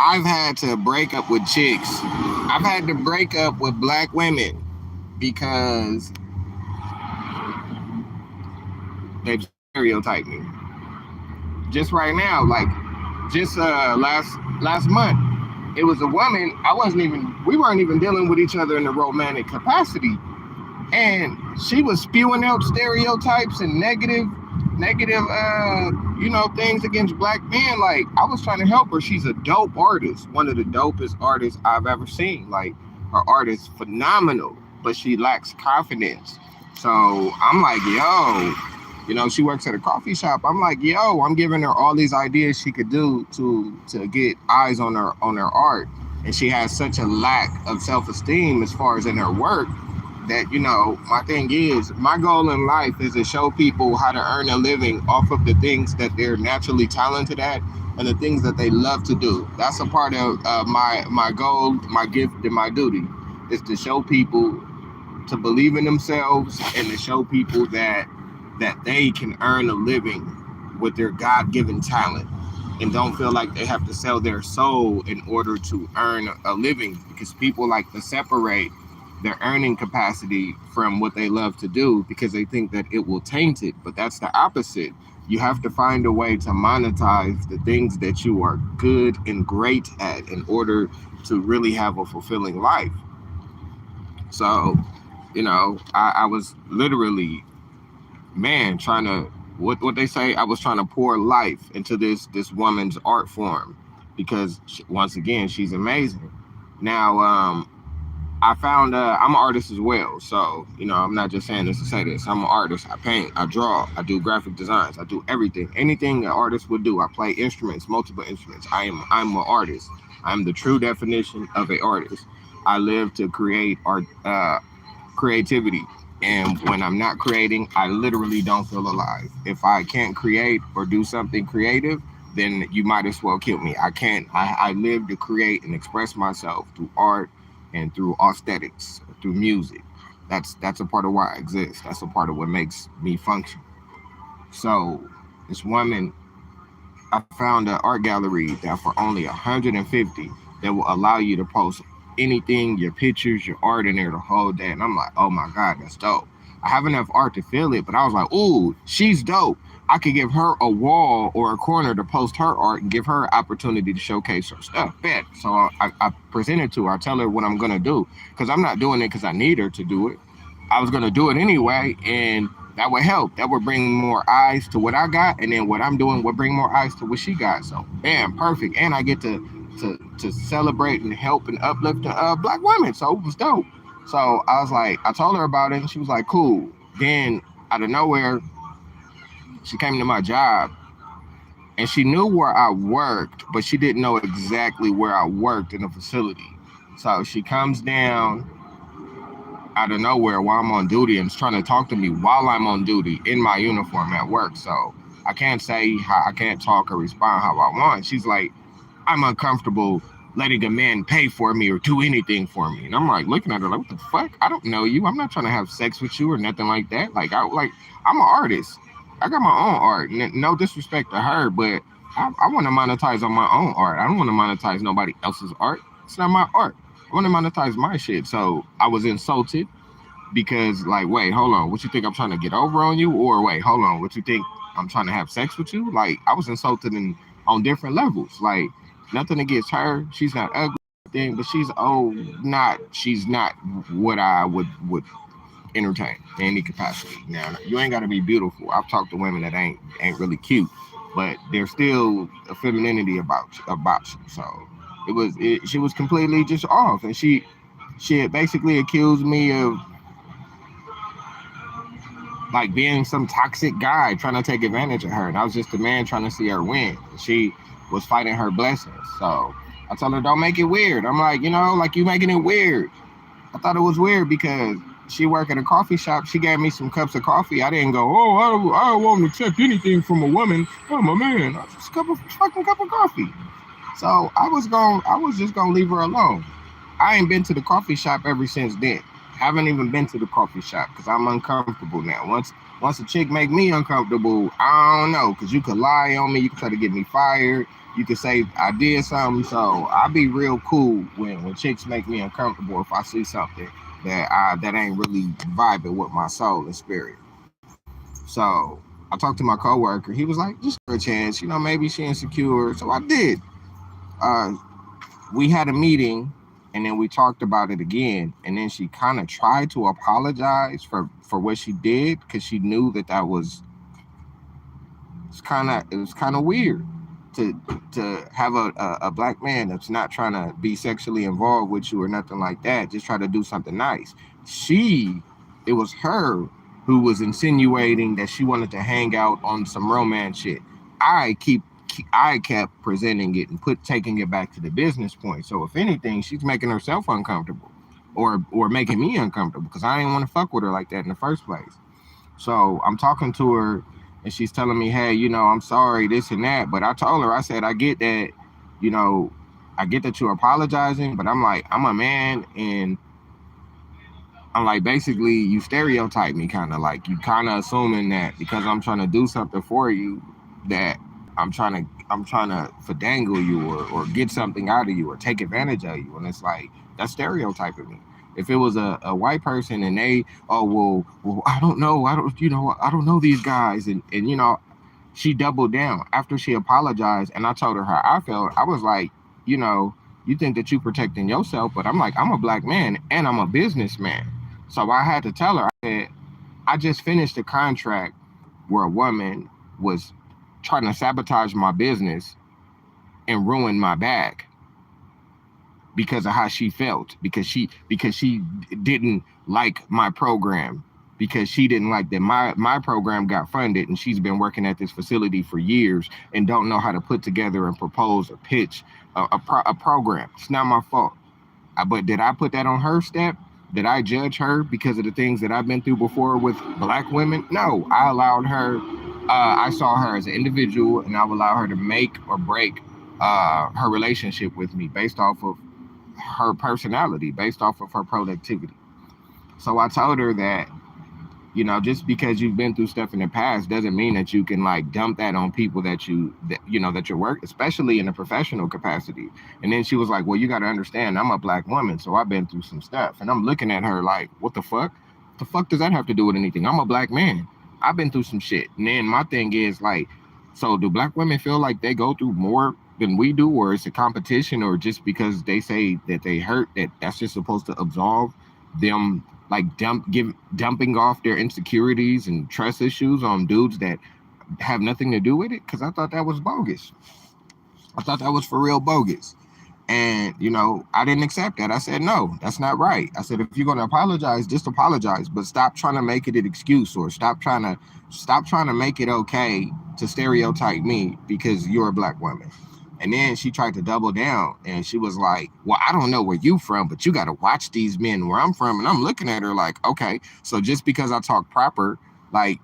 I've had to break up with chicks. I've had to break up with black women because they've stereotyped me. Just right now, like just last month, it was a woman. We weren't even dealing with each other in a romantic capacity, and she was spewing out stereotypes and negative things against black men. Like, I was trying to help her. She's a dope artist, one of the dopest artists I've ever seen. Like, her art is phenomenal, but she lacks confidence. So I'm like, yo, she works at a coffee shop. I'm like, yo, I'm giving her all these ideas she could do to get eyes on her art, and she has such a lack of self-esteem as far as in her work that, my thing is, my goal in life is to show people how to earn a living off of the things that they're naturally talented at and the things that they love to do. That's a part of my goal, my gift, and my duty is to show people to believe in themselves and to show people that they can earn a living with their God-given talent and don't feel like they have to sell their soul in order to earn a living, because people like to separate their earning capacity from what they love to do because they think that it will taint it. But that's the opposite. You have to find a way to monetize the things that you are good and great at in order to really have a fulfilling life. So, I was literally, man, trying to, what they say, I was trying to pour life into this woman's art form because once again, she's amazing. Now, I found I'm an artist as well. So, I'm not just saying this to say this. I'm an artist. I paint, I draw, I do graphic designs, I do everything. Anything an artist would do. I play instruments, multiple instruments. I'm an artist. I'm the true definition of an artist. I live to create art, creativity. And when I'm not creating, I literally don't feel alive. If I can't create or do something creative, then you might as well kill me. I can't. I live to create and express myself through art and through aesthetics, through music. That's a part of why I exist. That's a part of what makes me function. So this woman, I found an art gallery that for only 150 that will allow you to post anything, your pictures, your art in there the whole day. And I'm like, oh my God, that's dope. I have enough art to fill it, but I was like, ooh, she's dope. I could give her a wall or a corner to post her art and give her an opportunity to showcase her stuff. Bet. So I present it to her. I tell her what I'm going to do because I'm not doing it because I need her to do it. I was going to do it anyway, and that would help. That would bring more eyes to what I got, and then what I'm doing would bring more eyes to what she got. So, bam, perfect. And I get to celebrate and help and uplift black women. So it was dope. So I was like, I told her about it, and she was like, cool. Then out of nowhere, she came to my job, and she knew where I worked, but she didn't know exactly where I worked in the facility. So she comes down out of nowhere while I'm on duty and is trying to talk to me while I'm on duty in my uniform at work. So I can't say how I can't talk or respond how I want. She's like, I'm uncomfortable letting a man pay for me or do anything for me. And I'm like looking at her like, what the fuck? I don't know you. I'm not trying to have sex with you or nothing like that. I'm an artist. I got my own art. No disrespect to her, but I want to monetize on my own art. I don't want to monetize nobody else's art. It's not my art. I want to monetize my shit. So I was insulted because, like, wait, hold on. What you think I'm trying to get over on you? Or wait, hold on. What you think I'm trying to have sex with you? Like, I was insulted on different levels. Like, nothing against her. She's not ugly thing, but she's not what I would entertain in any capacity. Now, you ain't gotta be beautiful. I've talked to women that ain't really cute, but there's still a femininity about you. So she was completely just off, and she had basically accused me of like being some toxic guy trying to take advantage of her, and I was just a man trying to see her win. She was fighting her blessings. So I told her, don't make it weird. I'm like, like you making it weird. I thought it was weird because she worked at a coffee shop. She gave me some cups of coffee. I didn't go, oh, I don't want to accept anything from a woman. I'm a man. I just fucking cup of coffee. So I was just gonna leave her alone. I ain't been to the coffee shop ever since then. Haven't even been to the coffee shop because I'm uncomfortable now. Once a chick make me uncomfortable, I don't know, because you could lie on me, you could try to get me fired, you could say I did something. So I be real cool when chicks make me uncomfortable if I see something that ain't really vibing with my soul and spirit. So I talked to my coworker. He was like, just give her a chance. Maybe she insecure. So I did. Uh, we had a meeting, and then we talked about it again. And then she kind of tried to apologize for what she did, because she knew that it was kind of weird to have a black man that's not trying to be sexually involved with you or nothing like that, just try to do something nice. It was her who was insinuating that she wanted to hang out on some romance shit. I keep I kept presenting it and taking it back to the business point. So if anything, she's making herself uncomfortable, or making me uncomfortable, because I didn't want to fuck with her like that in the first place. So I'm talking to her, and she's telling me, hey, I'm sorry, this and that. But I told her, I said, I get that, you know, I get that you're apologizing, but I'm like, I'm a man, and I'm like, basically, you stereotype me, kind of like you kind of assuming that because I'm trying to do something for you, that I'm trying to fandangle you, or get something out of you, or take advantage of you. And it's like, that's stereotyping me. If it was a white person, and they, oh, well, I don't know, I don't know these guys, and she doubled down after she apologized, and I told her how I felt. I was like, you know, you think that you protecting yourself, but I'm like, I'm a black man and I'm a businessman. So I had to tell her, I said, I just finished a contract where a woman was trying to sabotage my business and ruin my bag because of how she felt, because she didn't like my program, because she didn't like that my program got funded, and she's been working at this facility for years and don't know how to put together and propose or pitch a program. It's not my fault. But did I put that on her step? Did I judge her because of the things that I've been through before with black women? No, I allowed her. I saw her as an individual, and I would allow her to make or break her relationship with me based off of her personality, based off of her productivity. So I told her that, just because you've been through stuff in the past doesn't mean that you can like dump that on people that you work, especially in a professional capacity. And then she was like, well, you got to understand, I'm a black woman, so I've been through some stuff. And I'm looking at her like, what the fuck? The fuck does that have to do with anything? I'm a black man. I've been through some shit. And then my thing is like, so do black women feel like they go through more than we do, or it's a competition, or just because they say that they hurt, that's just supposed to absolve them, like dumping off their insecurities and trust issues on dudes that have nothing to do with it? Because I thought that was bogus. I thought that was for real bogus. And I didn't accept that. I said, no, that's not right. I said, if you're going to apologize, just apologize, but stop trying to make it an excuse, or stop trying to make it okay to stereotype me because you're a black woman. And then she tried to double down, and she was like, well, I don't know where you from, but you got to watch these men where I'm from. And I'm looking at her like, okay, so just because I talk proper, like,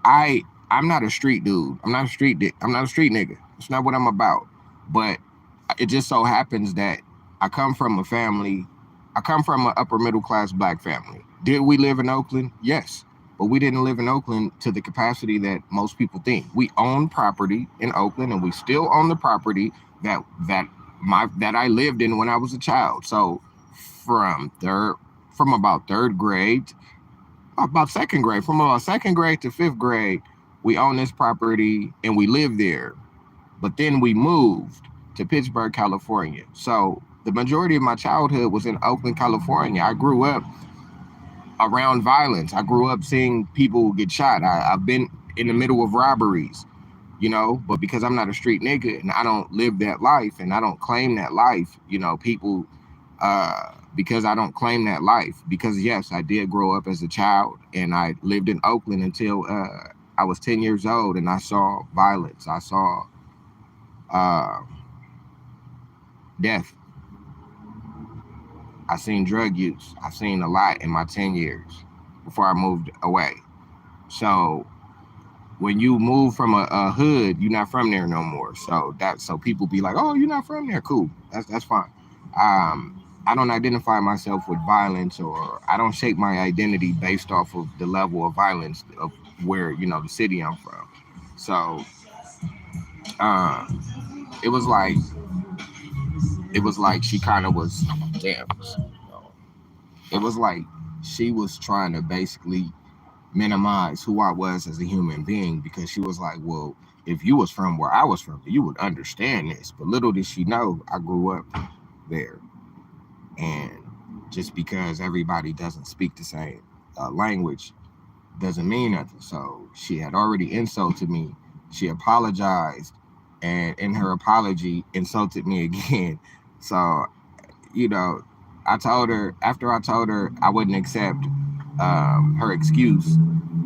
I'm not a street dude. I'm not a street nigga. It's not what I'm about. But it just so happens that I come from a family. I come from an upper middle class black family. Did we live in Oakland? Yes. But we didn't live in Oakland to the capacity that most people think. We own property in Oakland, and we still own the property that I lived in when I was a child. So from about third grade, from about second grade to fifth grade, we own this property and we lived there. But then we moved to Pittsburgh, California. So the majority of my childhood was in Oakland, California. I grew up around violence. I grew up seeing people get shot. I've been in the middle of robberies, but because I'm not a street nigga and I don't live that life and I don't claim that life, people, because I don't claim that life, because yes, I did grow up as a child and I lived in Oakland until I was 10 years old, and I saw violence. I saw uh, death. I seen drug use. I seen a lot in my 10 years before I moved away. So when you move from a hood, you're not from there no more. So people be like, oh, you're not from there. Cool. That's fine. I don't identify myself with violence, or I don't shape my identity based off of the level of violence of where the city I'm from. So uh, it was like she kind of was damn. It was like she was trying to basically minimize who I was as a human being because she was like, well, if you was from where I was from, you would understand this. But little did she know I grew up there. And just because everybody doesn't speak the same language doesn't mean nothing. So she had already insulted me. She apologized, and in her apology, insulted me again. So, you know, I told her, after I told her I wouldn't accept her excuse,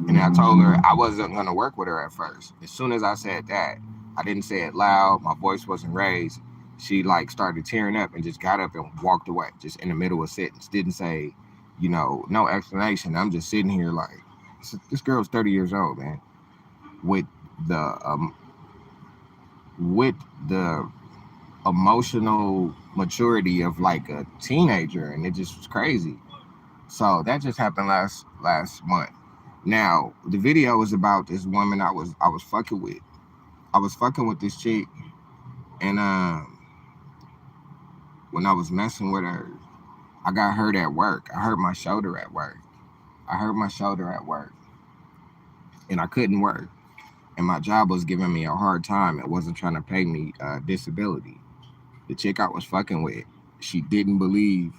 and I told her I wasn't going to work with her at first. As soon as I said that, I didn't say it loud, my voice wasn't raised. She like started tearing up and just got up and walked away, just in the middle of a sentence. Didn't say, no explanation. I'm just sitting here like, this girl's 30 years old, man, with the um, with the emotional maturity of like a teenager, and it just was crazy. So that just happened last month. Now the video was about this woman I was fucking with. I was fucking with this chick, and when I was messing with her, I got hurt at work. I hurt my shoulder at work. I hurt my shoulder at work, and I couldn't work. And my job was giving me a hard time. It wasn't trying to pay me disability. The chick I was fucking with, she didn't believe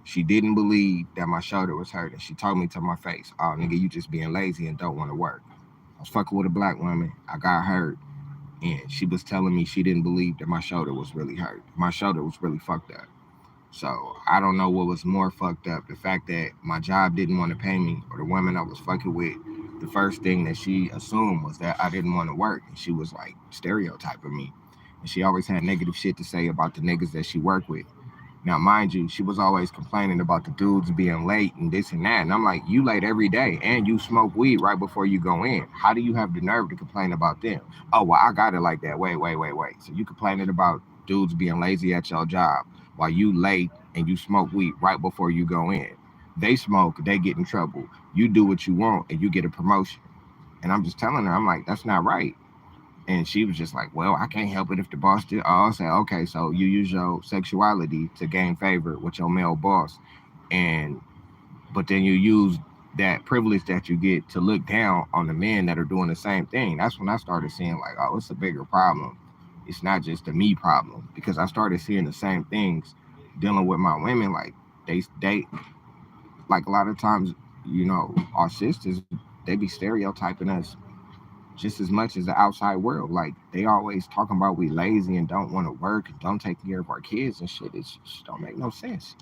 she didn't believe that my shoulder was hurting. She told me to my face, "Oh, nigga, you just being lazy and don't want to work." I was fucking with a black woman. I got hurt, and she was telling me she didn't believe that my shoulder was really hurt. My shoulder was really fucked up. So I don't know what was more fucked up: the fact that my job didn't want to pay me, or the woman I was fucking with. The first thing that she assumed was that I didn't want to work, and she was like stereotyping me. And she always had negative shit to say about the niggas that she worked with. Now, mind you, she was always complaining about the dudes being late and this and that. And I'm like, you late every day and you smoke weed right before you go in. How do you have the nerve to complain about them? Oh, well, I got it like that. Wait. So you complaining about dudes being lazy at your job while you late and you smoke weed right before you go in. They smoke, they get in trouble. You do what you want and you get a promotion. And I'm just telling her, I'm like, that's not right. And she was just like, well, I can't help it if the boss did. I said, okay, so you use your sexuality to gain favor with your male boss. And, but then you use that privilege that you get to look down on the men that are doing the same thing. That's when I started seeing like, oh, it's a bigger problem. It's not just a me problem, because I started seeing the same things dealing with my women. Like they like a lot of times, our sisters, they be stereotyping us just as much as the outside world. Like they always talking about we lazy and don't want to work and don't take care of our kids and shit. It just don't make no sense.